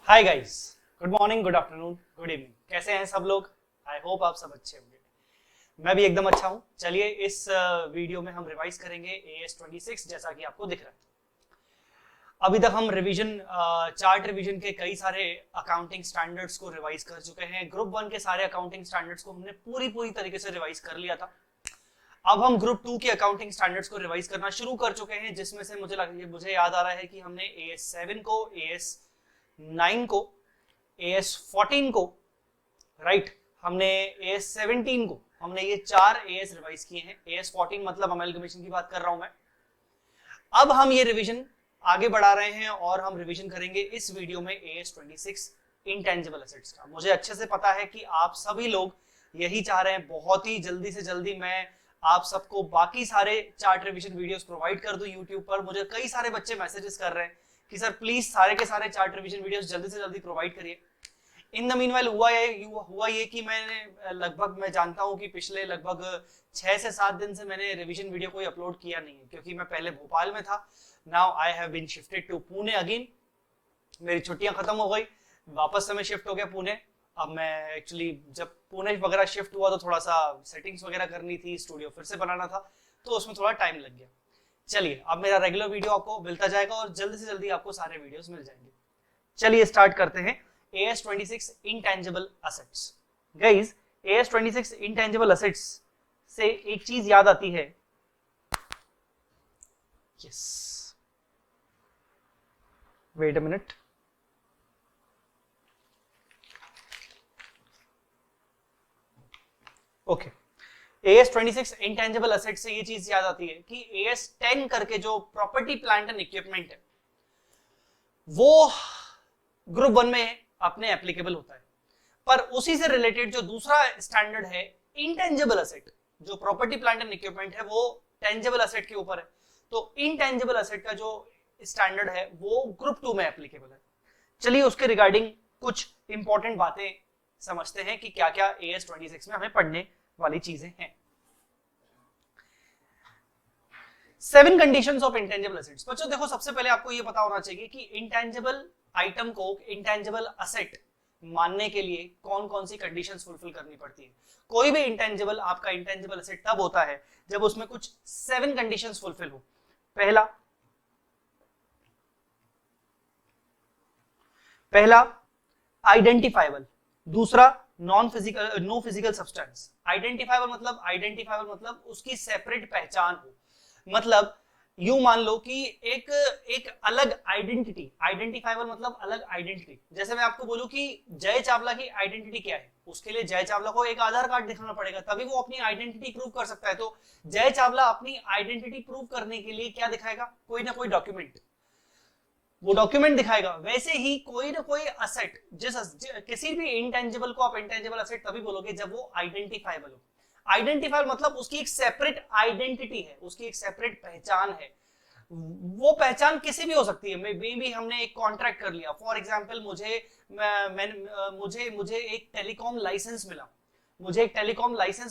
Hi guys, good morning, good afternoon, good evening. कैसे हैं सब लोग? आई होप आप सब अच्छे होंगे। मैं भी एकदम अच्छा हूं। चलिए इस वीडियो में हम रिवाइज करेंगे AS26 जैसा कि आपको दिख रहा है। अभी तक हम रिवीजन चार्ट रिवीजन के कई सारे अकाउंटिंग स्टैंडर्ड्स को रिवाइज कर चुके हैं। ग्रुप 1 के सारे अकाउंटिंग स्टैंडर्ड्स को हमने पूरी तरीके से रिवाइज कर लिया था। अब हम ग्रुप 2 के अकाउंटिंग स्टैंडर्ड्स को रिवाइज करना शुरू कर चुके हैं, जिसमें से मुझे याद आ रहा है कि हमने AS7 को, AS9 को, AS14 को, राइट, हमने AS17 को, हमने ये 4 AS रिवाइज किए हैं। AS14 मतलब अमेलगमेशन की बात कर रहा हूं मैं। अब हम ये रिवीजन आगे बढ़ा रहे हैं और हम रिवीजन करेंगे इस वीडियो में AS26 इंटेंजिबल एसेट्स का। मुझे अच्छे से पता है कि आप सभी लोग यही चाह रहे हैं, बहुत ही जल्दी से जल्दी मैं आप सबको बाकी सारे चार्ट रिवीजन वीडियोस प्रोवाइड कर दूं यूट्यूब पर। मुझे कई सारे बच्चे मैसेजेस कर रहे हैं कि सर प्लीज सारे के सारे चार्ट रिवीजन वीडियोस जल्दी से जल्दी प्रोवाइड करिए। इन द मीनवाइल हुआ ये कि मैं जानता हूं कि पिछले लगभग 6 से 7 दिन से मैंने रिवीजन वीडियो कोई अपलोड किया नहीं है, क्योंकि मैं पहले भोपाल में था। Now I have been shifted to Pune again. मेरी छुट्टियां खत्म हो गई, वापस से मैं शिफ्ट हो गया पुणे। अब मैं एक्चुअली जब पुणे वगैरह शिफ्ट हुआ तो थोड़ा सा सेटिंग्स वगैरह करनी थी, स्टूडियो फिर से बनाना था, तो उसमें थोड़ा टाइम लग गया। चलिए अब मेरा रेगुलर वीडियो आपको मिलता जाएगा और जल्दी से जल्दी आपको सारे वीडियोस मिल जाएंगे। चलिए स्टार्ट करते हैं AS26 intangible assets. Guys, AS26 intangible assets से एक चीज याद आती है। Yes, wait a minute. Okay, AS26 intangible asset से ये चीज याद आती है कि AS10 करके जो प्रॉपर्टी प्लांट एंड इक्विपमेंट है वो ग्रुप 1 में अपने एप्लीकेबल होता है, पर उसी से रिलेटेड जो दूसरा स्टैंडर्ड है इंटेंजिबल असेट, जो प्रॉपर्टी प्लांट एंड इक्विपमेंट है, वो टेंजिबल असेट के ऊपर है। तो इंटेंजिबल असेट का जो स्टैंडर्ड है वो ग्रुप 2 में एप्लीकेबल है। चलिए उसके रिगार्डिंग कुछ इंपॉर्टेंट बातें समझते हैं कि क्या क्या AS26 में हमें पढ़ने वाली चीजें हैं। 7 कंडीशंस ऑफ इंटेंजिबल एसेट्स। बच्चों देखो, सबसे पहले आपको ये पता होना चाहिए कि इंटेंजिबल आइटम को इंटेंजिबल असेट मानने के लिए कौन कौन सी कंडीशंस फुलफिल करनी पड़ती है। कोई भी इंटेंजिबल आपका इंटेंजिबल असेट तब होता है जब उसमें कुछ 7 कंडीशंस फुलफिल हो। पहला आइडेंटिफाइबल, दूसरा नो फिजिकल सब्सटेंस। आइडेंटिफाइबल मतलब उसकी सेपरेट पहचान हो। मतलब यूं मान लो कि एक अलग आइडेंटिटी। आइडेंटिफाइबल मतलब अलग आइडेंटिटी। जैसे मैं आपको बोलूं कि जय चावला की आइडेंटिटी क्या है, उसके लिए जय चावला को एक आधार कार्ड दिखाना पड़ेगा, तभी वो अपनी आइडेंटिटी प्रूव कर सकता है। तो जय चावला अपनी आइडेंटिटी प्रूव करने के लिए क्या दिखाएगा? कोई ना कोई डॉक्यूमेंट, वो डॉक्यूमेंट दिखाएगा। वैसे ही कोई ना कोई असेट, किसी भी इंटेंजिबल को आप इंटेंजिबल असेट तभी बोलोगे जब वो आइडेंटिफाइबल हो। आइडेंटिफाइबल मतलब उसकी एक सेपरेट आइडेंटिटी है, उसकी एक सेपरेट पहचान है। वो पहचान किसी भी हो सकती है। मे बी हमने एक कॉन्ट्रैक्ट कर लिया, फॉर एग्जांपल मुझे एक टेलीकॉम लाइसेंस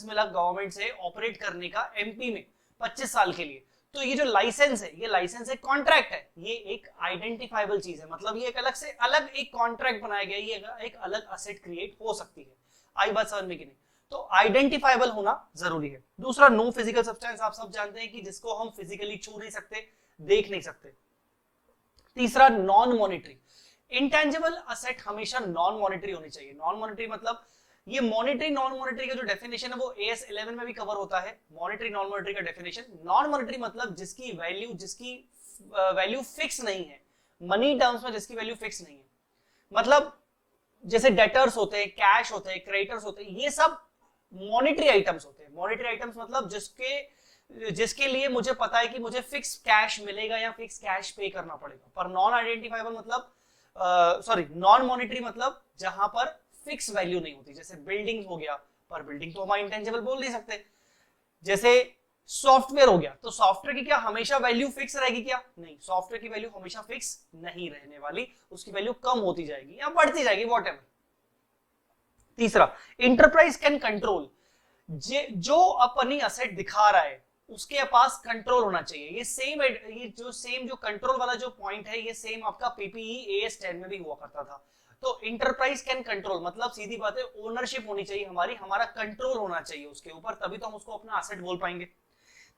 मिला गवर्नमेंट से ऑपरेट करने का एमपी में 25 साल के लिए। तो ये जो लाइसेंस है, ये लाइसेंस एक कॉन्ट्रैक्ट है, ये एक आइडेंटिफाइबल चीज है। मतलब ये एक अलग एक कॉन्ट्रैक्ट बनाया गया, ये एक अलग असेट क्रिएट हो सकती है। आई बात समझ में कि नहीं? तो आइडेंटिफाइबल होना जरूरी है। दूसरा नो फिजिकल सब्सटेंस, आप सब जानते हैं कि जिसको हम फिजिकली छू नहीं सकते, देख नहीं सकते। तीसरा नॉन मॉनिटरी। इंटेंजिबल असेट हमेशा नॉन मॉनिटरी होनी चाहिए। नॉन मॉनिटरी मतलब ये मॉनिटरी नॉन मॉनिटरी का जो डेफिनेशन है वो AS11 में भी कवर होता है। मॉनिटरी नॉन मॉनिटरी का डेफिनेशन, नॉन मॉनिटरी मतलब जिसकी वैल्यू फिक्स नहीं है, मनी टर्म्स में जिसकी वैल्यू फिक्स नहीं है। मतलब जैसे डेटर्स होते हैं, कैश होते हैं, क्रेडिटर्स होते हैं, ये सब मॉनिटरी आइटम्स होते हैं। मॉनिटरी आइटम्स मतलब जिसके लिए मुझे पता है कि मुझे फिक्स कैश मिलेगा या फिक्स कैश पे करना पड़ेगा। पर नॉन आइडेंटिफाइबल मतलब नॉन मॉनिटरी मतलब जहां पर फिक्स वैल्यू नहीं होती। जैसे बिल्डिंग हो गया, पर बिल्डिंग तो हम इंटेंजिबल बोल नहीं सकते। जैसे सॉफ्टवेयर हो गया, तो सॉफ्टवेयर की क्या हमेशा वैल्यू फिक्स रहेगी? क्या नहीं, सॉफ्टवेयर की वैल्यू हमेशा फिक्स नहीं रहने वाली, उसकी वैल्यू कम होती जाएगी या बढ़ती जाएगी, वॉटएवर। तीसरा, इंटरप्राइज कैन कंट्रोल, जो अपनी असेट दिखा रहा है उसके पास कंट्रोल होना चाहिए। ये जो कंट्रोल वाला जो पॉइंट है, ये सेम आपका PPE AS10 में भी हुआ करता था। तो इंटरप्राइज कैन कंट्रोल मतलब सीधी बात है ओनरशिप होनी चाहिए हमारी, हमारा कंट्रोल होना चाहिए उसके ऊपर, तभी तो हम उसको अपना एसेट बोल पाएंगे।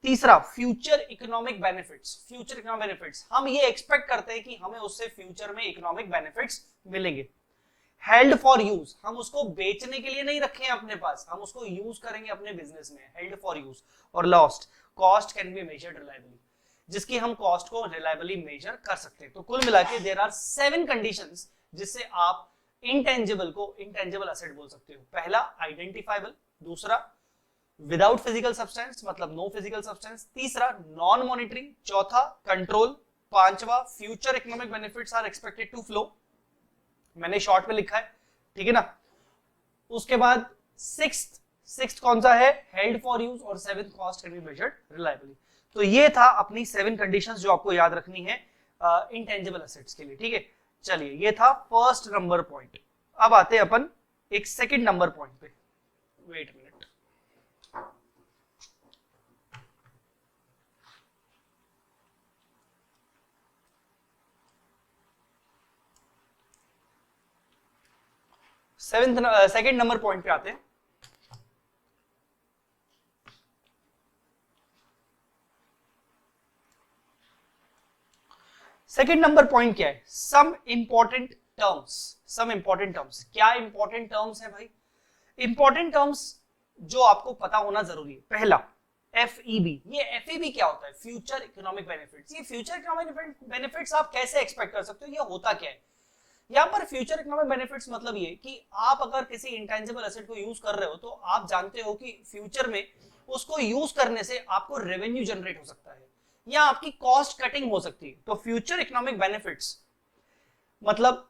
तीसरा future economic benefits, future economic benefits हम ये एक्सपेक्ट करते हैं कि हमें उससे फ्यूचर में इकोनॉमिक बेनिफिट्स मिलेंगे। हेल्ड फॉर यूज, हम उसको बेचने के लिए नहीं रखे हैं अपने पास, हम उसको यूज करेंगे अपने बिजनेस में, हेल्ड फॉर यूज। और last cost can be measured reliably, जिसकी हम कॉस्ट को रिलायबली मेजर कर सकते हैं। तो कुल मिला के देयर आर 7 कंडीशंस जिससे आप इंटेंजिबल को इंटेंजिबल एसेट बोल सकते हो। पहला आइडेंटिफाइबल, दूसरा विदाउट फिजिकल सब्सटेंस मतलब नो फिजिकल सब्सटेंस, तीसरा नॉन मॉनिटरिंग, चौथा कंट्रोल, पांचवा future economic benefits are expected to flow, मैंने शॉर्ट में लिखा है, ठीक है ना। उसके बाद सिक्स्थ कौन सा है, हेल्ड फॉर यूज, और 7th cost can be measured reliably. तो ये था अपनी 7 कंडीशंस जो आपको याद रखनी है इंटेंजिबल एसेट्स के लिए, ठीक है। चलिए ये था फर्स्ट नंबर पॉइंट। अब आते हैं अपन एक सेकंड नंबर पॉइंट पे, wait minute. Second number point पे आते हैं। सेकंड नंबर पॉइंट क्या है, some important terms. Some important terms, क्या इंपॉर्टेंट टर्म्स है भाई? इंपॉर्टेंट टर्म्स जो आपको पता होना जरूरी है। पहला FEB, ये FEB क्या होता है? Future economic benefits. ये फ्यूचर इकोनॉमिक बेनिफिट्स आप कैसे एक्सपेक्ट कर सकते हो, ये होता क्या है? यहाँ पर फ्यूचर इकोनॉमिक बेनिफिट्स मतलब ये कि आप अगर किसी इंटेंजिबल एसेट को यूज कर रहे हो तो आप जानते हो कि फ्यूचर में उसको यूज करने से आपको रेवेन्यू जनरेट हो सकता है या आपकी कॉस्ट कटिंग हो सकती है। तो फ्यूचर इकोनॉमिक बेनिफिट्स मतलब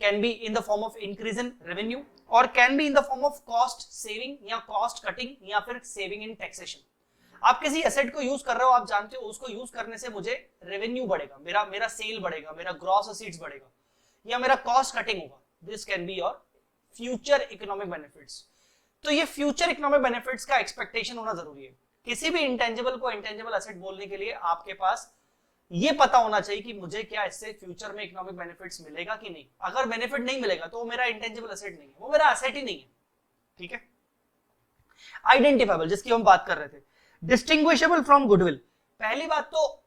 can be in the form of increase in revenue और can be in the form of cost saving या कॉस्ट कटिंग या फिर सेविंग इन टैक्सेशन। आप किसी एसेट को यूज कर रहे हो, आप जानते हो उसको यूज करने से मुझे रेवेन्यू बढ़ेगा, मेरा सेल बढ़ेगा, मेरा ग्रॉस असेट्स बढ़ेगा या मेरा कॉस्ट कटिंग होगा। This can be your future economic benefits. तो ये फ्यूचर इकोनॉमिक बेनिफिट्स का एक्सपेक्टेशन होना जरूरी है। किसी भी इंटेंजिबल को इंटेंजिबल एसेट बोलने के लिए आपके पास ये पता होना चाहिए कि मुझे क्या इससे फ्यूचर में इकोनॉमिक बेनिफिट्स मिलेगा कि नहीं। अगर बेनिफिट नहीं मिलेगा तो वो मेरा इंटेंजिबल एसेट नहीं है, वो मेरा एसेट ही नहीं है, ठीक है। आइडेंटिफाइबल जिसकी हम बात कर रहे थे, डिस्टिंग्विशेबल फ्रॉम गुडविल। पहली बात तो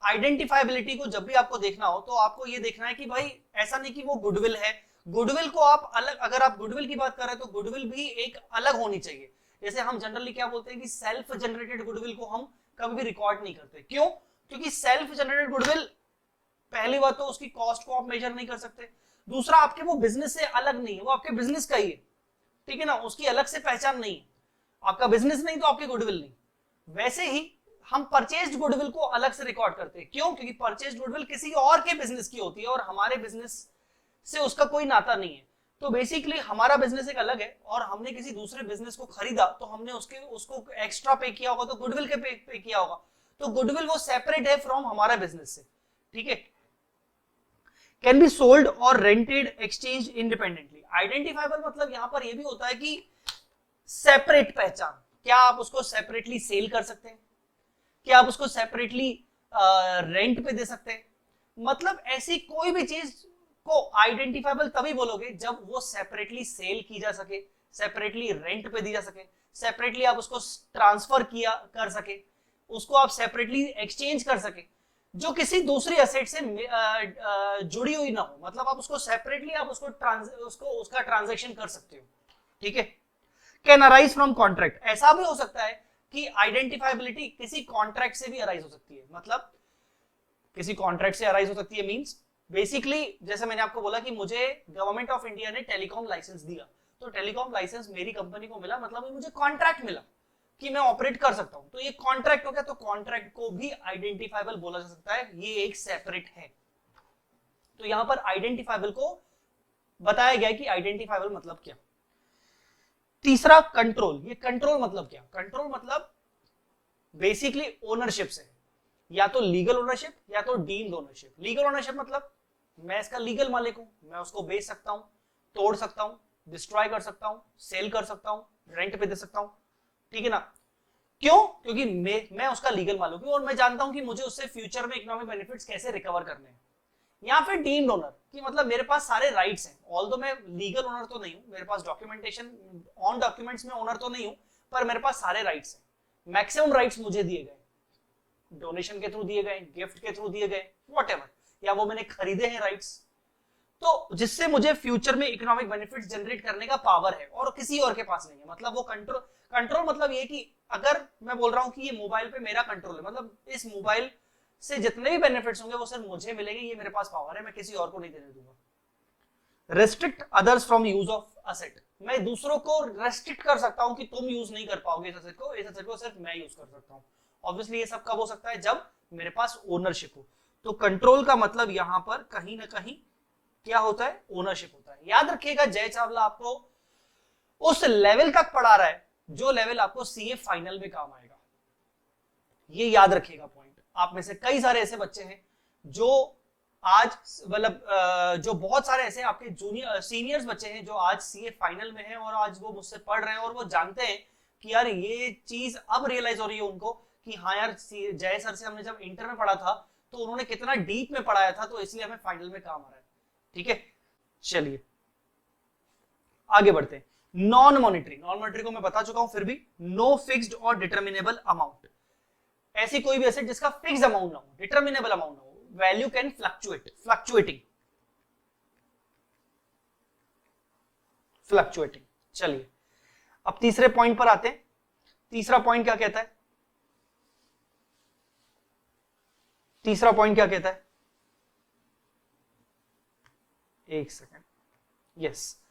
आइडेंटिफाइबिलिटी को जब भी आपको देखना हो तो आपको ये देखना है कि भाई ऐसा नहीं कि वो गुडविल है, गुडविल को आप अलग, अगर आप गुडविल की बात कर रहे हैं तो गुडविल भी एक अलग होनी चाहिए। जैसे हम जनरली क्या बोलते हैं कि सेल्फ जनरेटेड गुडविल को हम कभी भी रिकॉर्ड नहीं करते। क्यों? क्योंकि सेल्फ जनरेटेड गुडविल पहली बात तो उसकी कॉस्ट को आप मेजर नहीं कर सकते, दूसरा आपके वो बिजनेस से अलग नहीं है, वो आपके बिजनेस का ही है, ठीक है ना, उसकी अलग से पहचान नहीं है। आपका बिजनेस नहीं तो आपकी गुडविल नहीं। वैसे ही हम परचेज्ड गुडविल को अलग से रिकॉर्ड करते हैं। क्यों? क्योंकि परचेज्ड गुडविल किसी और के बिजनेस की होती है और हमारे बिजनेस से उसका कोई नाता नहीं है। तो बेसिकली हमारा बिजनेस एक अलग है और हमने किसी दूसरे बिजनेस को खरीदा तो हमने उसको एक्स्ट्रा पे किया होगा, तो गुडविल के पे किया होगा, तो गुडविल वो सेपरेट है फ्रॉम हमारा बिजनेस से, ठीक है। कैन बी सोल्ड और रेंटेड एक्सचेंज इंडिपेंडेंटली। आइडेंटिफाइबल मतलब यहां पर यह भी होता है कि सेपरेट पहचान। क्या आप उसको सेपरेटली सेल कर सकते हैं? क्या आप उसको सेपरेटली रेंट पे दे सकते हैं? मतलब ऐसी कोई भी चीज को आइडेंटिफाइबल तभी बोलोगे जब वो सेपरेटली सेल की जा सके, सेपरेटली रेंट पे दी जा सके, सेपरेटली आप उसको ट्रांसफर किया कर सके, उसको आप सेपरेटली एक्सचेंज कर सके, जो किसी दूसरी एसेट से जुड़ी हुई ना हो। मतलब आप उसको सेपरेटली आप उसका ट्रांजैक्शन कर सकते हो, ठीक है। Can arise from contract. ऐसा भी हो सकता है कि आइडेंटिफाइबिलिटी किसी कॉन्ट्रैक्ट से भी अराइज हो सकती है। मतलब किसी कॉन्ट्रैक्ट से अराइज हो सकती है मींस बेसिकली जैसे मैंने आपको बोला कि मुझे गवर्नमेंट ऑफ इंडिया ने टेलीकॉम लाइसेंस दिया, तो टेलीकॉम लाइसेंस मेरी कंपनी को मिला, मतलब मुझे कॉन्ट्रैक्ट मिला कि मैं ऑपरेट कर सकता हूं, तो ये कॉन्ट्रैक्ट हो गया। तो कॉन्ट्रैक्ट को भी आइडेंटिफाइबल बोला जा सकता है, ये एक सेपरेट है। तो यहां पर आइडेंटिफाइबल को बताया गया कि आइडेंटिफाइबल मतलब क्या। तीसरा कंट्रोल। ये कंट्रोल मतलब क्या? कंट्रोल मतलब बेसिकली ओनरशिप से, या तो लीगल ओनरशिप या तो डीम्ड ओनरशिप। लीगल ओनरशिप मतलब मैं इसका लीगल मालिक हूं, मैं उसको बेच सकता हूं, तोड़ सकता हूं, डिस्ट्रॉय कर सकता हूं, सेल कर सकता हूं, रेंट पे दे सकता हूं, ठीक है ना। क्यों? क्योंकि मैं उसका लीगल मालिक हूं और मैं जानता हूं कि मुझे उससे फ्यूचर में इकोनॉमिक बेनिफिट्स कैसे रिकवर करने हैं। या फिर डीम्ड ओनर, कि मतलब मेरे पास सारे राइट्स हैं, ऑल्दो मैं लीगल ओनर तो नहीं हूं, मेरे पास डॉक्यूमेंटेशन ऑन डॉक्यूमेंट्स में ओनर तो नहीं हूं, पर मेरे पास सारे राइट्स हैं, मैक्सिमम राइट्स मुझे दिए गए, डोनेशन के थ्रू दिए गए, गिफ्ट के थ्रू दिए गए, व्हाटएवर, या वो मैंने खरीदे हैं राइट्स, तो जिससे मुझे फ्यूचर में इकोनॉमिक बेनिफिट्स जनरेट करने का पावर है और किसी और के पास नहीं है। मतलब वो कंट्रोल मतलब ये कि अगर मैं बोल रहा हूं कि ये मोबाइल पे मेरा कंट्रोल है, मतलब इस मोबाइल से जितने भी बेनिफिट्स होंगे वो सिर्फ मुझे मिलेंगे, ये मेरे पास पावर है, मैं किसी और को नहीं देने दूंगा। Restrict others from use of asset, मैं दूसरों को रेस्ट्रिक्ट कर सकता हूं कि तुम यूज नहीं कर पाओगे इस असेट को सिर्फ मैं यूज कर सकता हूं। ऑब्वियसली ये सब कब हो सकता है, जब मेरे पास ओनरशिप हो। तो कंट्रोल का मतलब यहां पर कहीं ना कहीं क्या होता है, ओनरशिप होता है। याद रखिएगा जय चावला आपको उस लेवल तक पढ़ा रहा है जो लेवल आपको सीए फाइनल में काम आएगा, ये याद रखिएगा पॉइंट। आप में से कई सारे ऐसे बच्चे हैं जो आज मतलब जो बहुत सारे ऐसे आपके जूनियर सीनियर्स बच्चे हैं जो आज सीए फाइनल में हैं और आज वो मुझसे पढ़ रहे हैं और वो जानते हैं कि यार ये चीज अब रियलाइज हो रही है उनको कि हाँ यार जय सर से हमने जब इंटर में पढ़ा था तो उन्होंने कितना डीप में पढ़ाया था, तो इसलिए हमें फाइनल में काम आ रहा है। ठीक है, चलिए आगे बढ़ते हैं। नॉन मॉनिटरी को मैं बता चुका हूं, फिर भी नो फिक्स्ड और डिटर्मिनेबल अमाउंट, ऐसी कोई भी एसेट जिसका फिक्स अमाउंट ना हो, डिटर्मिनेबल अमाउंट ना हो, वैल्यू कैन फ्लक्चुएटिंग। चलिए अब तीसरे पॉइंट पर आते हैं। तीसरा पॉइंट क्या कहता है, एक second, yes,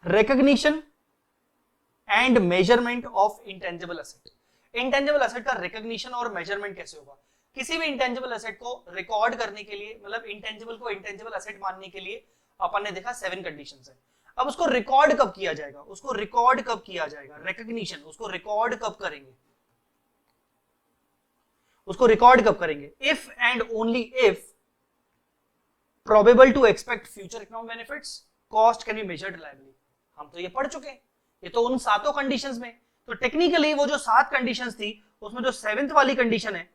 recognition and measurement of intangible asset. Intangible asset का रिकॉग्निशन और मेजरमेंट कैसे होगा? किसी भी इंटेंजिबल एसेट को रिकॉर्ड करने के लिए, मतलब इंटेंजिबल को इंटेंजिबल एसेट मानने के लिए अपन ने देखा 7 कंडीशंस है। अब उसको रिकॉर्ड कब किया जाएगा, रिकॉग्निशन, उसको रिकॉर्ड कब करेंगे, if and only if probable to expect future economic benefits, cost can be measured reliably. हम तो ये पढ़ चुके हैं, ये तो उन 7 कंडीशंस में। तो टेक्निकली वो जो 7 कंडीशंस थी उसमें जो 7th वाली कंडीशन है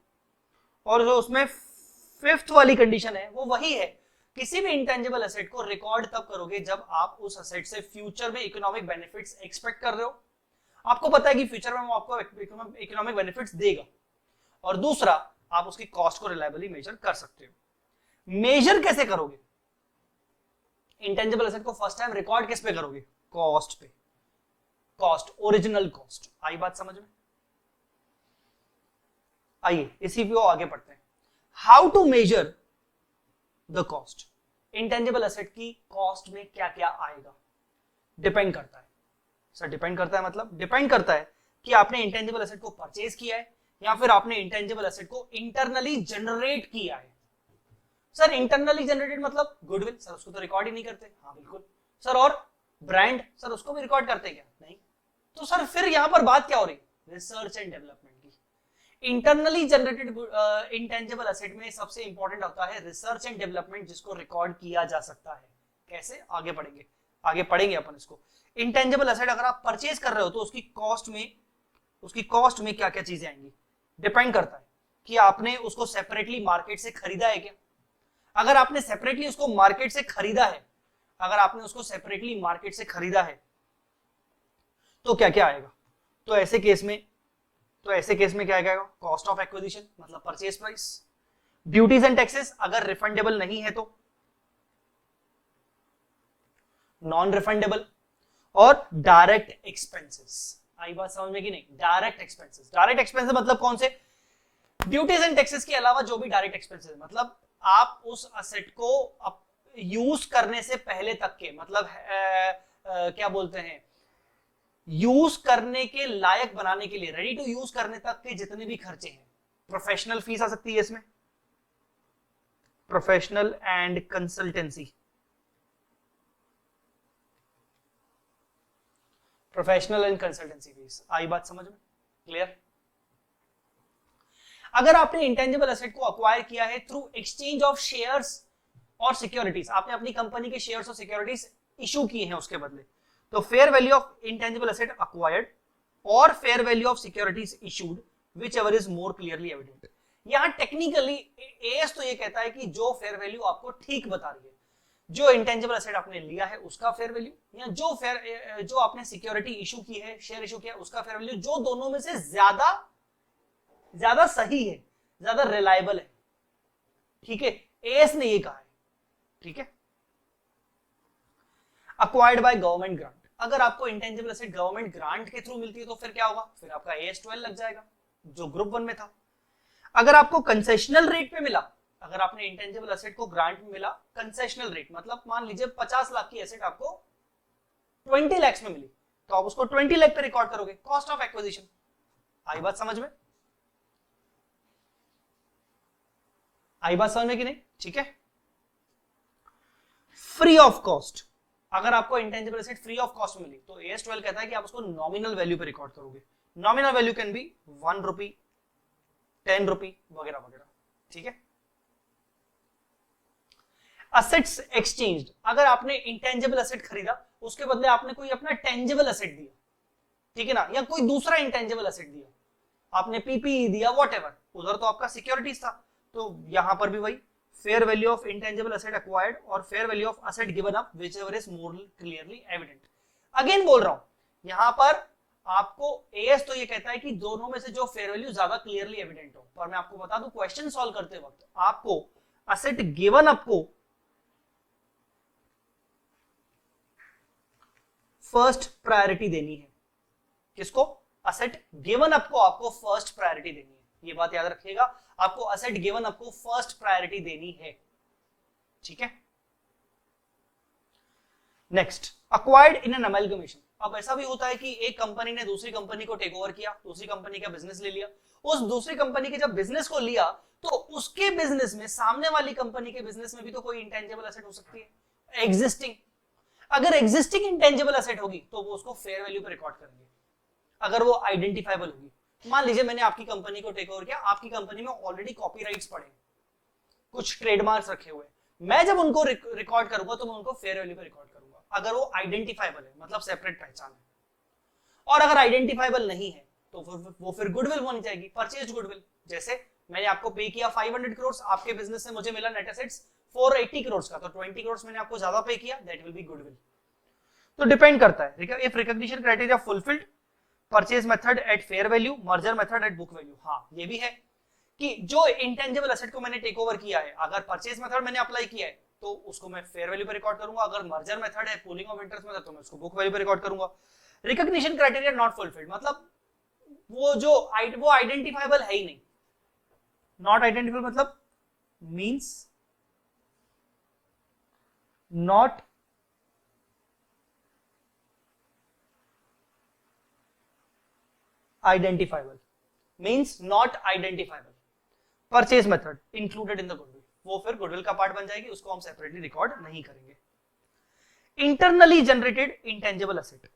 और जो उसमें 5th वाली कंडीशन है वो वही है। किसी भी इंटेंजिबल एसेट को रिकॉर्ड तब करोगे जब आप उस एसेट से फ्यूचर में इकोनॉमिक बेनिफिट्स एक्सपेक्ट कर रहे हो, आपको पता है कि फ्यूचर में वो आपको इकोनॉमिक बेनिफिट्स देगा, और दूसरा आप उसकी कॉस्ट को रिलायबली मेजर कर सकते हो। मेजर कैसे करोगे? इंटेंजिबल एसेट को फर्स्ट टाइम रिकॉर्ड किस पे करोगे? कॉस्ट पे, ओरिजिनल कॉस्ट। आई बात समझ में? आइए इसी पे आगे पढ़ते हैं। How to measure the cost, intangible asset की कॉस्ट में क्या क्या आएगा? डिपेंड करता है सर, डिपेंड करता है मतलब डिपेंड करता है कि आपने इंटेंजिबल एसेट को परचेज किया है या फिर आपने इंटेंजिबल एसेट को इंटरनली जनरेट किया है। सर इंटरनली जनरेटेड मतलब गुडविल, सर उसको तो रिकॉर्ड ही नहीं करते। हाँ बिल्कुल सर। और ब्रांड, सर उसको भी रिकॉर्ड करते क्या? नहीं। तो सर फिर यहां पर बात क्या हो रही? रिसर्च एंड डेवलपमेंट की। इंटरनली जनरेटेड इंटेंजिबल एसेट में सबसे इंपॉर्टेंट होता है रिसर्च एंड डेवलपमेंट, जिसको रिकॉर्ड किया जा सकता है। कैसे? आगे पढ़ेंगे अपन इसको। इंटेंजिबल एसेट अगर आप परचेज कर रहे हो तो उसकी कॉस्ट में क्या क्या चीजें आएंगी? डिपेंड करता है कि आपने उसको सेपरेटली मार्केट से खरीदा है क्या। अगर आपने सेपरेटली उसको मार्केट से खरीदा है, तो क्या क्या आएगा? तो ऐसे केस में क्या आएगा? कॉस्ट ऑफ एक्विजिशन मतलब purchase price, duties and taxes अगर रिफंडेबल नहीं है तो नॉन रिफंडेबल, और डायरेक्ट एक्सपेंसेस। आई बात समझ में कि नहीं? डायरेक्ट एक्सपेंसेस मतलब कौन से? ड्यूटीज एंड टैक्सेस के अलावा जो भी डायरेक्ट एक्सपेंसेस, मतलब आप उस असेट को यूज करने से पहले तक के, मतलब क्या बोलते हैं, यूज करने के लायक बनाने के लिए, रेडी टू यूज करने तक के जितने भी खर्चे हैं। प्रोफेशनल फीस आ सकती है इसमें, प्रोफेशनल एंड कंसल्टेंसी, फीस। आई बात समझ में? क्लियर? अगर आपने इंटेंजिबल एसेट को अक्वायर किया है थ्रू एक्सचेंज ऑफ शेयर्स और सिक्योरिटीज, आपने अपनी कंपनी के शेयर्स और सिक्योरिटीज इशू किए हैं उसके बदले, तो fair value of intangible asset acquired और fair value of securities issued, whichever is more clearly evident. यहाँ टेक्निकली एएस तो ये कहता है कि जो फेयर वैल्यू आपको ठीक बता रही है, जो इंटेंजिबल एसेट आपने लिया है उसका फेयर वैल्यू, या जो आपने सिक्योरिटी इशू की है, शेयर इशू किया, उसका फेयर वैल्यू, जो दोनों में से ज्यादा सही है, ज्यादा रिलायबल है। ठीक है, एएस ने ये कहा है। ठीक है, अक्वायर्ड बाय गवर्नमेंट ग्रांट, अगर आपको इंटेंजिबल एसेट गवर्नमेंट ग्रांट के थ्रू मिलती है तो फिर क्या होगा, फिर आपका एएस 12 लग जाएगा जो ग्रुप 1 में था। अगर आपको कंसेशनल रेट पे मिला, अगर आपने इंटेंजिबल एसेट को ग्रांट में मिला कंसेशनल रेट, मतलब मान लीजिए 50 लाख की एसेट आपको 20 लाख में मिली, तो आप उसको 20 लाख पे रिकॉर्ड करोगे, कॉस्ट ऑफ एक्विजिशन। आई बात समझ में? आई बात समझ में कि नहीं? ठीक है, फ्री ऑफ कॉस्ट, अगर आपको intangible asset free of cost मिली तो एएस 12 कहता है कि आप उसको नॉमिनल वैल्यू पे रिकॉर्ड करोगे। Nominal value can be 1 rupee, 10 rupee वगैरह वगैरह। ठीक है, असेट्स एक्सचेंज्ड, अगर आपने इंटेंजिबल एसेट खरीदा उसके बदले आपने कोई अपना टेंजिबल एसेट दिया, ठीक है ना, या कोई दूसरा इंटेंजिबल एसेट दिया, आपने पीपीई दिया, व्हाटएवर, उधर तो आपका सिक्योरिटीज था, तो यहां पर भी वही fair value of intangible asset acquired और fair value of asset given up whichever is more clearly evident. Again बोल रहा हूं, यहां पर आपको एएस तो ये कहता है कि दोनों में से जो फेयर वैल्यू ज्यादा क्लियरली एविडेंट हो, पर मैं आपको बता दूं क्वेश्चन सॉल्व करते वक्त आपको एसेट गिवन अप को फर्स्ट प्रायोरिटी देनी है। किसको? एसेट गिवन अप को आपको फर्स्ट प्रायोरिटी देनी है, ये बात याद रखिएगा, आपको एसेट गिवन अप को फर्स्ट प्रायोरिटी देनी है। ठीक है, next, acquired in an amalgamation, अब ऐसा भी होता है कि एक कंपनी ने दूसरी कंपनी को टेक ओवर किया, दूसरी कंपनी का बिजनेस ले लिया, उस दूसरी कंपनी के जब बिजनेस को लिया तो उसके बिजनेस में सामने वाली कंपनी के बिजनेस में भी तो कोई इंटेंजिबल एसेट हो सकती है एग्जिस्टिंग, अगर एग्जिस्टिंग इंटेंजिबल एसेट होगी तो वो उसको फेयर वैल्यू पे रिकॉर्ड करेंगे, अगर वो आइडेंटिफाइबल होगी। मान लीजिए मैंने आपकी कंपनी को टेक ओवर किया, आपकी कंपनी में ऑलरेडी कॉपीराइट्स पड़े, कुछ ट्रेडमार्क्स रखे हुए, मैं जब उनको रिकॉर्ड करूंगा तो मैं उनको फेयर वैल्यू पे रिकॉर्ड करूंगा, अगर वो आइडेंटिफाइबल है, मतलब सेपरेट पहचान है, और अगर आइडेंटिफाइबल नहीं है तो वो फिर गुडविल होनी चाहिए, परचेज गुडविल। जैसे मैंने आपको पे किया 500 करोड़, आपके बिजनेस से मुझे मिला नेट एसेट्स 480 करोड़ का, तो 20 करोड़ मैंने आपको ज्यादा पे किया, दैट विल बी गुडविल। तो डिपेंड करता है, if recognition criteria fulfilled, purchase method at fair value, merger method at book value. हाँ, ये भी है कि जो इंटेंजिबल एसेट को मैंने टेक ओवर किया है, अगर परचेज मेथड मैंने अप्लाई किया है तो उसको मैं फेयर वैल्यू पे रिकॉर्ड करूंगा, अगर मर्जर मेथड है, पूलिंग ऑफ इंटरेस्ट मेथड, तो मैं उसको बुक वैल्यू पे रिकॉर्ड करूंगा। रिकॉग्निशन क्राइटेरिया नॉट फुलफिल्ड, मतलब वो आइडेंटिफाइबल है ही नहीं। नॉट आइडेंटिफाइबल मतलब means not identifiable, means not identifiable, purchase method included in the goodwill, वो फिर गुडविल का पार्ट बन जाएगी, उसको हम सेपरेटली रिकॉर्ड नहीं करेंगे। इंटरनली जनरेटेड इंटेंजिबल एसेट,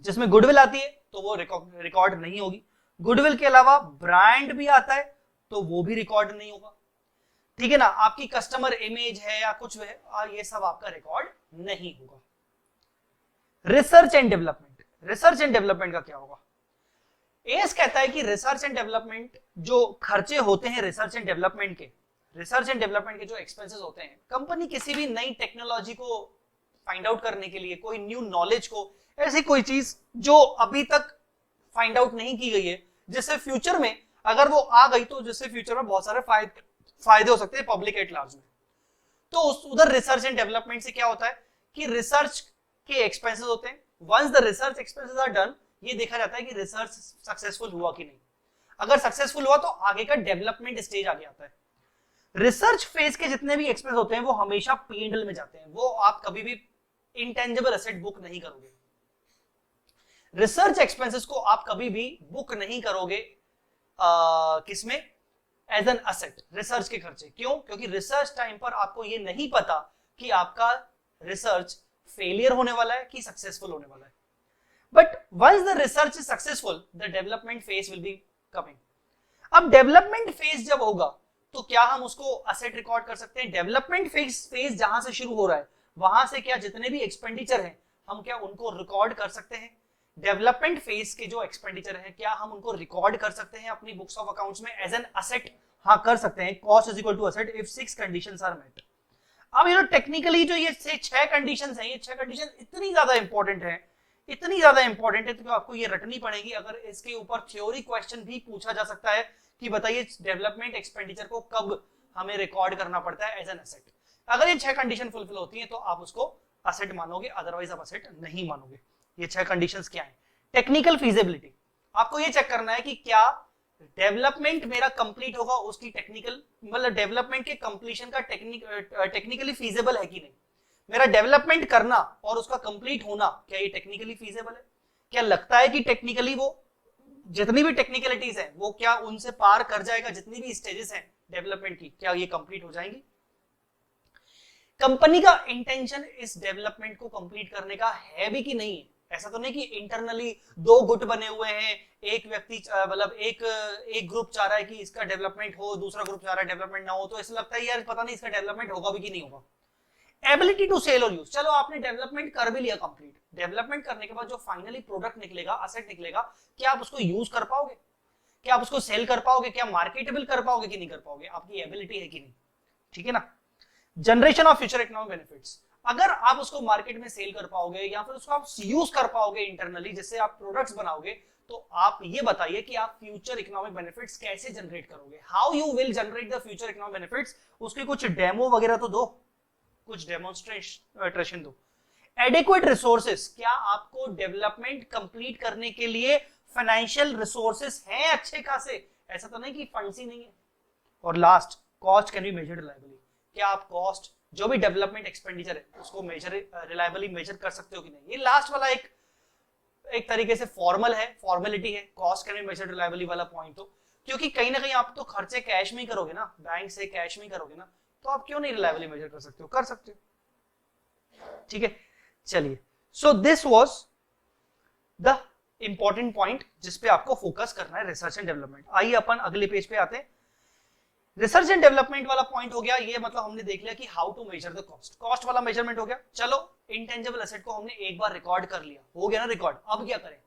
जिसमें गुडविल आती है तो वो रिकॉर्ड नहीं होगी, गुडविल के अलावा ब्रांड भी आता है तो वो भी रिकॉर्ड नहीं होगा। ठीक है ना, आपकी कस्टमर इमेज है या कुछ है, और ये सब आपका रिकॉर्ड नहीं होगा। Research and development, research and development का क्या होगा? एएस कहता है कि रिसर्च एंड डेवलपमेंट जो खर्चे होते हैं, रिसर्च एंड डेवलपमेंट के जो एक्सपेंसेस होते हैं, कंपनी किसी भी नई टेक्नोलॉजी को फाइंड आउट करने के लिए, कोई न्यू नॉलेज को, ऐसी कोई चीज जो अभी तक फाइंड आउट नहीं की गई है, जिससे फ्यूचर में अगर वो आ गई तो जिससे फ्यूचर में बहुत सारे फायदे हो सकते हैं पब्लिक एट लार्ज में, तो उधर रिसर्च एंड डेवलपमेंट से क्या होता है कि रिसर्च के एक्सपेंसेस होते हैं। Once the research expenses are done, ये देखा जाता है कि रिसर्च सक्सेसफुल हुआ कि नहीं, अगर सक्सेसफुल हुआ तो आगे का डेवलपमेंट स्टेज आगे आता है। रिसर्च फेज के जितने भी एक्सपेंस होते हैं वो हमेशा P&L में जाते हैं, वो आप कभी भी इंटेंजिबल एसेट बुक नहीं करोगे, रिसर्च एक्सपेंसेस को आप कभी भी बुक नहीं करोगे किसमें? एज एन एसेट, रिसर्च के खर्चे। क्यों? क्योंकि रिसर्च टाइम पर आपको ये नहीं पता कि आपका रिसर्च फेलियर होने वाला है कि सक्सेसफुल होने वाला है। But once the research is successful, the development phase will be coming. अब डेवलपमेंट फेज जब होगा तो क्या हम उसको एसेट रिकॉर्ड कर सकते हैं? डेवलपमेंट फेज जहां से शुरू हो रहा है वहां से क्या जितने भी एक्सपेंडिचर हैं हम क्या उनको रिकॉर्ड कर सकते हैं? डेवलपमेंट फेज के जो एक्सपेंडिचर है क्या हम उनको रिकॉर्ड कर सकते हैं अपनी बुक्स ऑफ अकाउंट्स में एज एन असेट? हाँ कर सकते हैं, cost is equal to asset if 6 conditions are met. अब ये टेक्निकली जो ये 6 कंडीशंस हैं, ये 6 कंडीशन इतनी ज्यादा इंपॉर्टेंट है, इतनी ज्यादा इंपॉर्टेंट है तो आपको ये रटनी पड़ेगी। अगर इसके ऊपर थ्योरी क्वेश्चन भी पूछा जा सकता है कि बताइए डेवलपमेंट एक्सपेंडिचर को कब हमें रिकॉर्ड करना पड़ता है एज एन असेट। अगर ये 6 कंडीशन फुलफिल होती हैं तो आप उसको असेट मानोगे, अदरवाइज आप असेट नहीं मानोगे। ये 6 कंडीशंस क्या है? टेक्निकल फीजिबिलिटी, आपको ये चेक करना है कि क्या डेवलपमेंट मेरा कंप्लीट होगा, उसकी टेक्निकल मतलब डेवलपमेंट के कंप्लीशन का टेक्निकली फीजिबल है कि नहीं। मेरा डेवलपमेंट करना और उसका कंप्लीट होना क्या ये टेक्निकली फीजिबल है? क्या लगता है कि टेक्निकली वो जितनी भी टेक्निकलिटीज है वो क्या उनसे पार कर जाएगा? जितनी भी स्टेजेस हैं डेवलपमेंट की क्या ये कंप्लीट हो जाएंगी? कंपनी का इंटेंशन इस डेवलपमेंट को कंप्लीट करने का है भी कि नहीं है? ऐसा तो नहीं कि इंटरनली 2 गुट बने हुए हैं, एक व्यक्ति मतलब एक ग्रुप चाह रहा है कि इसका डेवलपमेंट हो, दूसरा ग्रुप चाह रहा है डेवलपमेंट ना हो, तो ऐसा लगता है यार पता नहीं इसका डेवलपमेंट होगा भी कि नहीं होगा। एबिलिटी टू सेल और यूज, चलो आपने डेवलपमेंट कर भी लिया कंप्लीट, डेवलपमेंट करने के बाद जो फाइनली प्रोडक्ट निकलेगा, असेट निकलेगा, क्या आप उसको यूज कर पाओगे? क्या आप उसको सेल कर पाओगे? क्या मार्केटेबल कर पाओगे कि नहीं कर पाओगे? आपकी एबिलिटी है कि नहीं? ठीक है ना। Generation of future economic benefits, अगर आप उसको मार्केट में सेल कर पाओगे या फिर उसको आप यूज कर पाओगे इंटरनली, जिससे आप प्रोडक्ट्स बनाओगे, तो आप ये बताइए कि आप फ्यूचर इकोनॉमिक बेनिफिट्स कैसे जनरेट करोगे? How you will generate the future economic benefits? उसके कुछ डेमो वगैरह तो दो, कुछ डेमोन्स्ट्रेशन दो। एडिक्वेट रिसोर्सेस, क्या आपको डेवलपमेंट कंप्लीट करने के लिए फाइनेंशियल रिसोर्सेस हैं अच्छे खासे? ऐसा तो नहीं कि फंड्स ही नहीं है। और last, cost can be measured reliably, क्या आप कॉस्ट जो भी डेवलपमेंट एक्सपेंडिचर है उसको रिलायबली मेजर कर सकते हो कि नहीं? ये लास्ट वाला एक तरीके से फॉर्मल है, फॉर्मेलिटी है, cost can be measured reliably वाला पॉइंट। तो क्योंकि कहीं ना कहीं आप तो खर्चे कैश में ही करोगे ना, बैंक से कैश में ही करोगे ना, तो आप क्यों नहीं रिलायबली मेजर कर सकते हो? कर सकते हो। ठीक है, चलिए, so this was the important point जिसपे आपको फोकस करना है, रिसर्च एंड डेवलपमेंट। आइए अपन अगले पेज पे आते हैं। रिसर्च एंड डेवलपमेंट वाला पॉइंट हो गया, ये मतलब हमने देख लिया कि how to measure the cost, cost वाला मेजरमेंट हो गया। चलो इंटेंजिबल एसेट को हमने एक बार रिकॉर्ड कर लिया, हो गया ना रिकॉर्ड। अब क्या करें?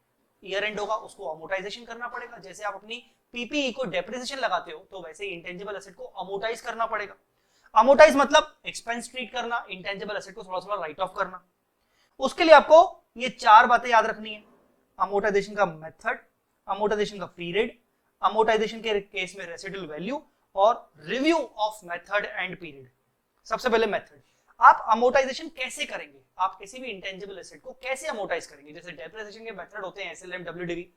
ईयर एंड होगा, उसको अमोर्टाइजेशन करना पड़ेगा। जैसे आप अपनी पीपीई को डेप्रिसिएशन लगाते हो तो वैसे ही इंटेंजिबल एसेट को अमोर्टाइज करना पड़ेगा। अमोर्टाइज मतलब एक्सपेंस ट्रीट करना, इंटेंजिबल एसेट को थोड़ा थोड़ा राइट ऑफ करना। उसके लिए आपको ये 4 बातें याद रखनी है। अमोर्टाइजेशन का मेथड, अमोर्टाइजेशन का पीरियड, अमोर्टाइजेशन के केस में रेसिडुअल वैल्यू, और review of method and period. सबसे पहले मेथड, आप अमोर्टाइजेशन कैसे करेंगे? आप किसी भी इंटेंजिबल एसेट को कैसे अमोर्टाइज करेंगे? जैसे डेप्रिसिएशन के मेथड होते हैं एसएलएम, डब्ल्यूडीवी,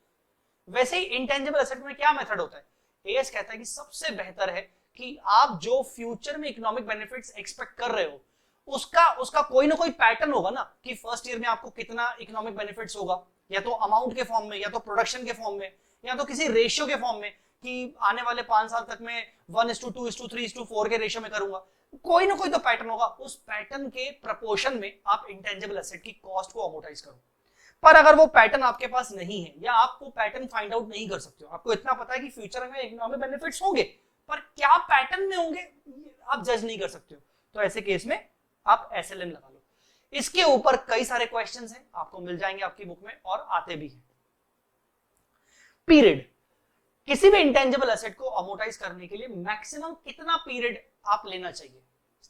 वैसे ही इंटेंजिबल एसेट में क्या मेथड होता है? एएस कहता है कि सबसे बेहतर है कि आप जो फ्यूचर में इकोनॉमिक बेनिफिट्स एक्सपेक्ट कर रहे हो उसका कोई ना कोई पैटर्न होगा ना, कि फर्स्ट ईयर में आपको कितना इकोनॉमिक बेनिफिट्स होगा, या तो अमाउंट के फॉर्म में, या तो प्रोडक्शन के फॉर्म में, या तो किसी रेशियो के फॉर्म में, कि आने वाले 5 साल तक मैं 1:2:3:4 के रेशियो में करूंगा। कोई ना कोई तो पैटर्न होगा, उस पैटर्न के प्रपोर्शन में आप इंटेंजिबल एसेट की कॉस्ट को अमोर्टाइज करो। पर अगर वो पैटर्न आपके पास नहीं है, या आप वो पैटर्न फाइंड आउट नहीं कर सकते हो, आपको इतना पता है कि फ्यूचर में इकोनॉमिक बेनिफिट्स होंगे, पर क्या पैटर्न में होंगे आप जज नहीं कर सकते हो, तो ऐसे केस में आप एसएलएम लगा लो। इसके ऊपर कई सारे क्वेश्चंस हैं, आपको मिल जाएंगे आपकी बुक में और आते भी हैं। पीरियड, किसी भी इंटेंजिबल एसेट को अमोर्टाइज करने के लिए मैक्सिमम कितना पीरियड आप लेना चाहिए?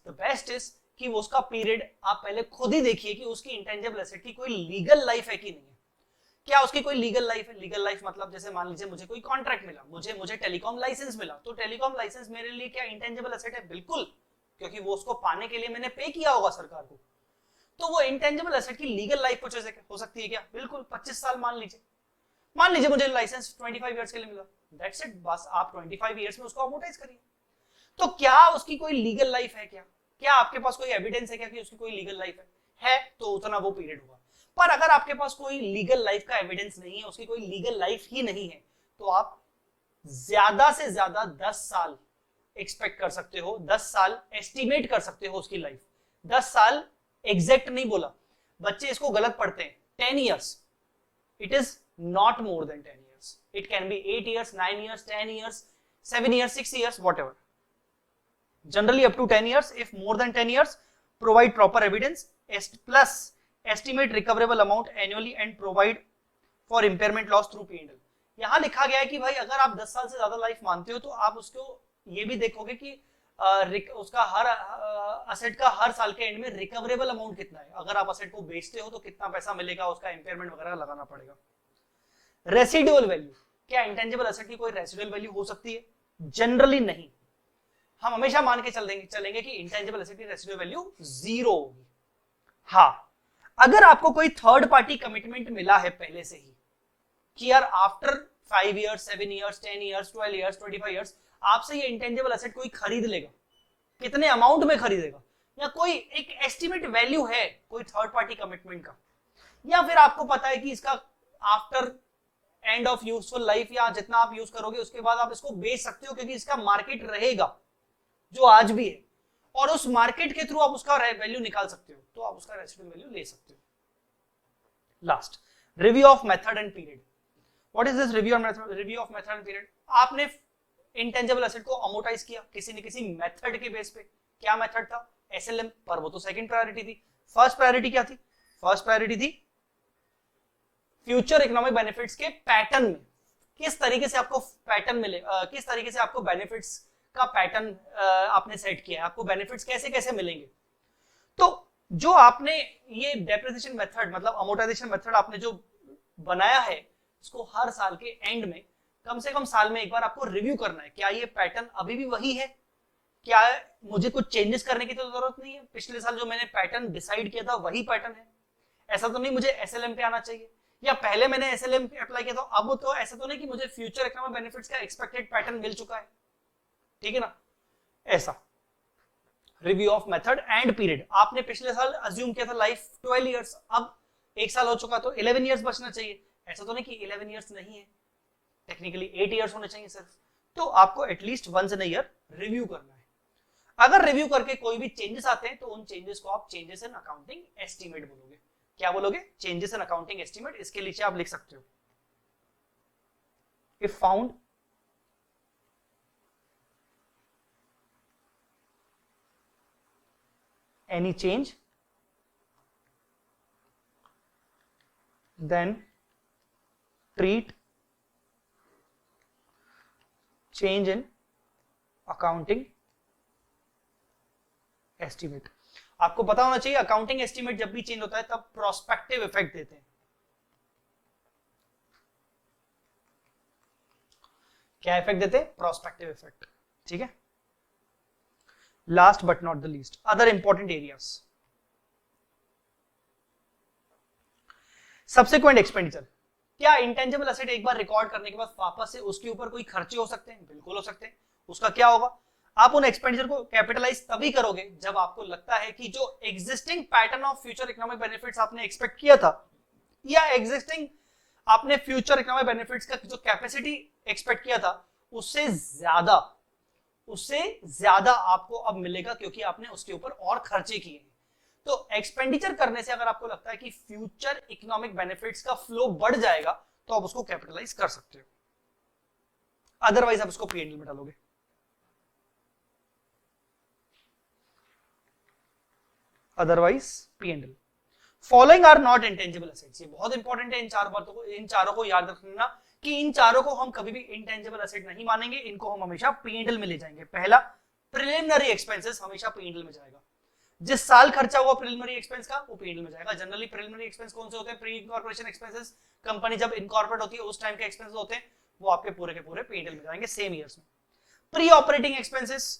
द बेस्ट इज कि वो उसका पीरियड आप पहले खुद ही देखिए कि उसकी इंटेंजिबल एसेट की कोई लीगल लाइफ है कि नहीं है। क्या उसकी कोई लीगल लाइफ है? लीगल लाइफ मतलब जैसे मान लीजिए मुझे कोई कॉन्ट्रैक्ट मिला, मुझे टेलीकॉम लाइसेंस मिला, तो टेलीकॉम लाइसेंस मेरे लिए क्या इंटेंजिबल एसेट है? बिल्कुल, क्योंकि वो उसको पाने के लिए मैंने पे किया होगा सरकार को। तो वो इंटेंजिबल एसेट की लीगल लाइफ कुछ हो सकती है क्या? बिल्कुल, 25 साल मान लीजिए मुझे लाइसेंस 25 इयर्स के लिए मिला, दैट्स इट, बस आप 25 इयर्स में उसको अमोर्टाइज करिए। तो क्या उसकी कोई लीगल लाइफ है क्या आपके पास कोई एविडेंस है क्या कि उसकी कोई लीगल लाइफ है? तो उतना वो पीरियड होगा। पर अगर आपके पास कोई लीगल लाइफ का एविडेंस नहीं है, उसकी कोई लीगल लाइफ ही नहीं है, तो आप ज्यादा से ज्यादा 10 साल एक्सपेक्ट कर सकते हो, 10 साल एस्टिमेट कर सकते हो उसकी लाइफ। 10 साल एग्जैक्ट नहीं बोला, बच्चे इसको गलत पढ़ते हैं। 10 years, it is not more than 10 years. It can be 8 years, 9 years, 10 years, 7 years, 6 years, whatever. Generally up to 10 years. If more than 10 years, provide proper evidence plus estimate recoverable amount annually and provide for impairment loss through P&L। यहां लिखा गया है कि भाई अगर आप 10 साल से ज्यादा लाइफ मानते हो तो आप उसको ये भी देखोगे कि उसका हर असेट का हर साल के एंड में रिकवरेबल अमाउंट कितना है। अगर आप असेट को बेचते हो तो कितना पैसा मिलेगा, उसका इम्पेयरमेंट वगैरह लगाना पड़ेगा। रेसिडुअल वैल्यू, क्या इंटेंजिबल असेट की कोई रेसिडुअल वैल्यू हो सकती है? जनरली नहीं। हम हमेशा मान के चलेंगे कि इंटेंजिबल एसेट की रेसिडुअल वैल्यू 0 होगी। हाँ, अगर आपको कोई थर्ड पार्टी कमिटमेंट मिला है पहले से ही कि यार after 5 years, 7 years, 10 years, 12 years, 25 years आपसे ये इंटेंजिबल एसेट कोई खरीद लेगा, कितने अमाउंट में खरीदेगा, या कोई एक एस्टिमेट वैल्यू है कोई थर्ड पार्टी कमिटमेंट का, या फिर आपको पता है कि इसका after end of useful life या जितना आप यूज करोगे उसके बाद आप इसको बेच सकते हो क्योंकि इसका मार्केट रहेगा जो आज भी है, और उस मार्केट के थ्रू आप उसका वैल्यू निकाल सकते हो, तो आप उसका रेसिडुअल वैल्यू ले सकते हो। Last, review of method and period. What is this review of method and period? आपने इंटेंजिबल एसेट को अमोर्टाइज किया किसी न किसी मेथड के बेस पे। क्या मेथड था? एसएलएम, पर वो तो सेकंड प्रायोरिटी थी। फर्स्ट प्रायोरिटी क्या थी? फर्स्ट प्रायोरिटी थी फ्यूचर इकोनॉमिक बेनिफिट्स के पैटर्न में किस तरीके से आपको पैटर्न मिले, किस तरीके से आपको बेनिफिट्स का पैटर्न आपने सेट किया है, आपको बेनिफिट्स कैसे कैसे मिलेंगे। तो जो आपने ये डेप्रिसिएशन मेथड मतलब अमोर्टाइजेशन मेथड आपने जो बनाया है, इसको हर साल के एंड में कम से कम साल में एक बार आपको रिव्यू करना है। क्या ये पैटर्न अभी भी वही है? क्या मुझे कुछ चेंजेस करने की तो जरूरत नहीं है? पिछले साल जो मैंने पैटर्न डिसाइड किया था वही पैटर्न है? ऐसा तो नहीं मुझे एसएलएम पे आना चाहिए, या पहले मैंने एसएलएम पे अप्लाई किया था अब तो ऐसा तो नहीं कि मुझे फ्यूचर इकोनॉमिक बेनिफिट्स का एक्सपेक्टेड पैटर्न मिल चुका है, ठीक है ना? ऐसा review of method and period. आपने पिछले साल अज्यूम किया था लाइफ 12 इयर्स, अब एक साल हो चुका तो 11 इयर्स बचना चाहिए। ऐसा तो नहीं कि 11 इयर्स नहीं है, टेक्निकली 8 इयर्स होने चाहिए सिर्फ। तो आपको at least once in a year review करना है। अगर रिव्यू करके कोई भी चेंजेस आते हैं तो उन चेंजेस को आप चेंजेस इन अकाउंटिंग एस्टीमेट बोलोगे। क्या बोलोगे? Changes in accounting estimate. इसके नीचे आप लिख सकते हो if found any change then treat change in accounting estimate। आपको पता होना चाहिए अकाउंटिंग एस्टिमेट जब भी चेंज होता है तब प्रोस्पेक्टिव इफेक्ट देते हैं। क्या इफेक्ट देते हैं? प्रोस्पेक्टिव इफेक्ट, ठीक है। Last but not the least, other important areas. Subsequent expenditure. क्या इंटेंजिबल एसेट एक बार रिकॉर्ड करने के बाद वापस से उसके ऊपर कोई खर्चे हो सकते हैं? बिल्कुल हो सकते हैं। उसका क्या होगा? आप उन एक्सपेंडिचर को कैपिटलाइज तभी करोगे जब आपको लगता है कि जो existing pattern of future economic benefits आपने एक्सपेक्ट किया था, या एग्जिस्टिंग आपने फ्यूचर इकोनॉमिक बेनिफिट्स का जो कैपेसिटी एक्सपेक्ट किया था उससे ज्यादा आपको अब मिलेगा क्योंकि आपने उसके ऊपर और खर्चे किए हैं। तो एक्सपेंडिचर करने से अगर आपको लगता है कि फ्यूचर इकोनॉमिक बेनिफिट्स का फ्लो बढ़ जाएगा तो आप उसको कैपिटलाइज कर सकते हो, अदरवाइज आप उसको पीएनएल में डालोगे। Otherwise PNL. Following are not intangible assets. ये बहुत इंपॉर्टेंट है, इन चारों को याद रखना कि इन चारों को हम कभी भी इंटेंजिबल एसेट नहीं मानेंगे, इनको हम हमेशा पीएनएल में ले जाएंगे। पहला, प्रिलिमिनरी एक्सपेंसेस हमेशा पीएनएल में जाएगा। जिस साल खर्चा हुआ प्रिलिमिनरी एक्सपेंस का वो पीएनएल में जाएगा। जनरली प्रिलिमिनरी एक्सपेंस कौन से होते हैं? Pre incorporation expenses. कंपनी जब इनकॉर्पोरेट होती है उस टाइम के एक्सपेंसेस होते हैं, वो आपके पूरे के पूरे पीएनएल में जाएंगे सेम ईयर्स में। Pre operating expenses,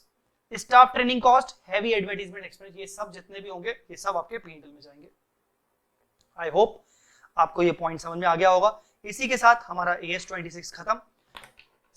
staff training cost, heavy advertisement expense, ये सब जितने भी होंगे ये सब आपके पीएनएल में जाएंगे। आई होप आपको ये पॉइंट समझ में आ गया होगा। इसी के साथ हमारा AS 26 खत्म।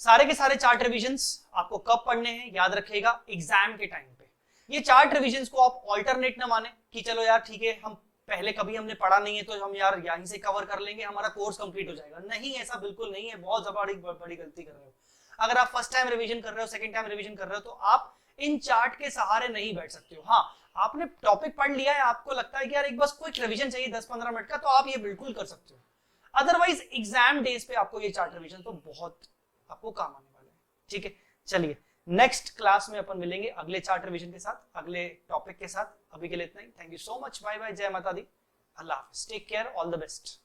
सारे के सारे चार्ट रिविजन्स आपको कब पढ़ने हैं याद रखिएगा, एग्जाम के टाइम पे। ये चार्ट रिविजन्स को आप ऑल्टरनेट ना माने कि चलो यार ठीक है हम पहले कभी हमने पढ़ा नहीं है तो हम यार यहीं से कवर कर लेंगे, हमारा कोर्स कंप्लीट हो जाएगा। नहीं, ऐसा बिल्कुल नहीं है, बहुत बड़ी गलती कर रहे हो। अगर आप फर्स्ट टाइम रिविजन कर रहे हो, सेकंड टाइम रिविजन कर रहे हो तो आप इन चार्ट के सहारे नहीं बैठ सकते हो। हाँ, आपने टॉपिक पढ़ लिया है, आपको लगता है कि यार एक बस क्विक रिवीजन चाहिए 10-15 मिनट का, तो आप ये बिल्कुल कर सकते हो। अदरवाइज एग्जाम डेज पे आपको ये चार्ट रिवीजन तो बहुत आपको काम आने वाला है। ठीक है, चलिए नेक्स्ट क्लास में अपन मिलेंगे अगले चार्ट रिवीजन के साथ, अगले टॉपिक के साथ। अभी के लिए इतना ही। Thank you so much, bye bye, जय माता दी, अल्लाह हाफिज, take care, all the best.